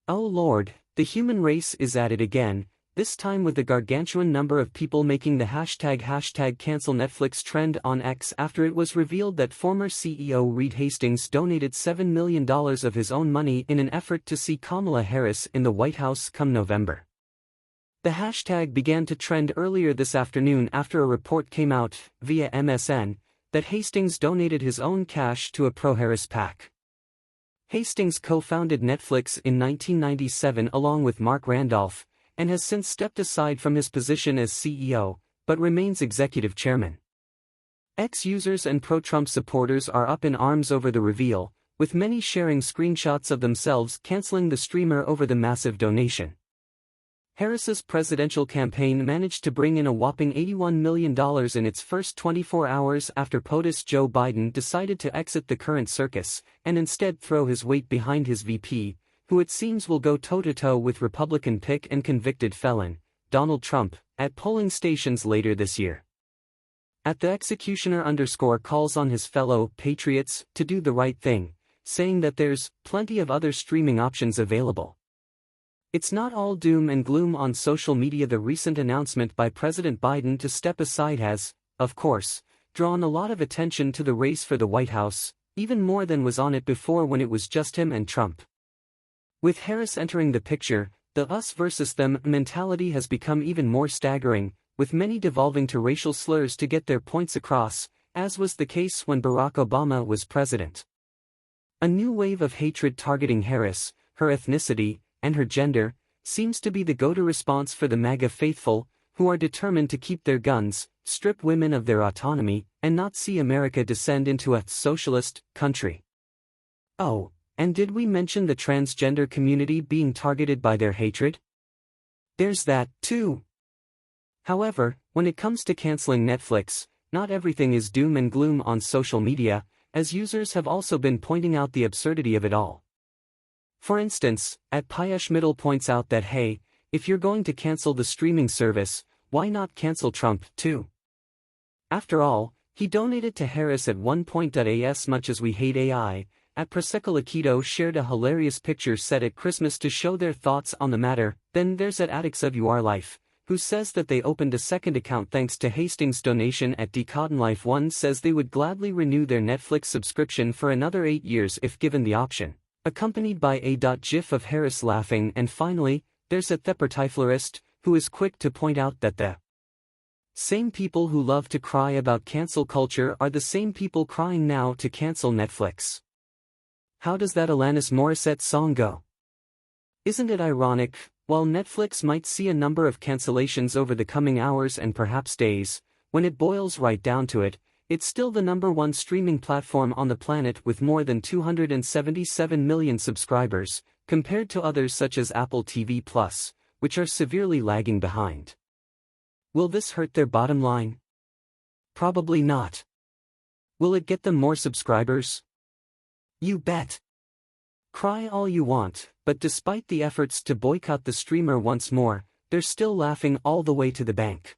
Oh Lord, the human race is at it again, this time with the gargantuan number of people making the hashtag cancel Netflix trend on X after it was revealed that former CEO Reed Hastings donated $7 million of his own money in an effort to see Kamala Harris in the White House come November. The hashtag began to trend earlier this afternoon after a report came out, via MSN, that Hastings donated his own cash to a pro-Harris PAC. Hastings co-founded Netflix in 1997 along with Mark Randolph, and has since stepped aside from his position as CEO, but remains executive chairman. X-users and pro-Trump supporters are up in arms over the reveal, with many sharing screenshots of themselves canceling the streamer over the massive donation. Harris's presidential campaign managed to bring in a whopping $81 million in its first 24 hours after POTUS Joe Biden decided to exit the current circus, and instead throw his weight behind his VP, who it seems will go toe-to-toe with Republican pick and convicted felon, Donald Trump, at polling stations later this year. The executioner calls on his fellow patriots to do the right thing, saying that there's plenty of other streaming options available. It's not all doom and gloom on social media. The recent announcement by President Biden to step aside has, of course, drawn a lot of attention to the race for the White House, even more than was on it before when it was just him and Trump. With Harris entering the picture, the us versus them mentality has become even more staggering, with many devolving to racial slurs to get their points across, as was the case when Barack Obama was president. A new wave of hatred targeting Harris, her ethnicity, and her gender, seems to be the go-to response for the MAGA faithful, who are determined to keep their guns, strip women of their autonomy, and not see America descend into a socialist country. Oh, and did we mention the transgender community being targeted by their hatred? There's that, too. However, when it comes to canceling Netflix, not everything is doom and gloom on social media, as users have also been pointing out the absurdity of it all. For instance, @Payesh Middle points out that hey, if you're going to cancel the streaming service, why not cancel Trump, too? After all, he donated to Harris at one point. As much as we hate AI, @Prosecco Akito shared a hilarious picture set at Christmas to show their thoughts on the matter. Then there's @Addicts of Your Life, who says that they opened a second account thanks to Hastings' donation. @DecottonLife1 says they would gladly renew their Netflix subscription for another 8 years if given the option, accompanied by a gif of Harris laughing. And finally, there's @ThePertiflerist, who is quick to point out that the same people who love to cry about cancel culture are the same people crying now to cancel Netflix. How does that Alanis Morissette song go? Isn't it ironic, while Netflix might see a number of cancellations over the coming hours and perhaps days, when it boils right down to it, it's still the #1 streaming platform on the planet with more than 277 million subscribers, compared to others such as Apple TV+, which are severely lagging behind. Will this hurt their bottom line? Probably not. Will it get them more subscribers? You bet. Cry all you want, but despite the efforts to boycott the streamer once more, they're still laughing all the way to the bank.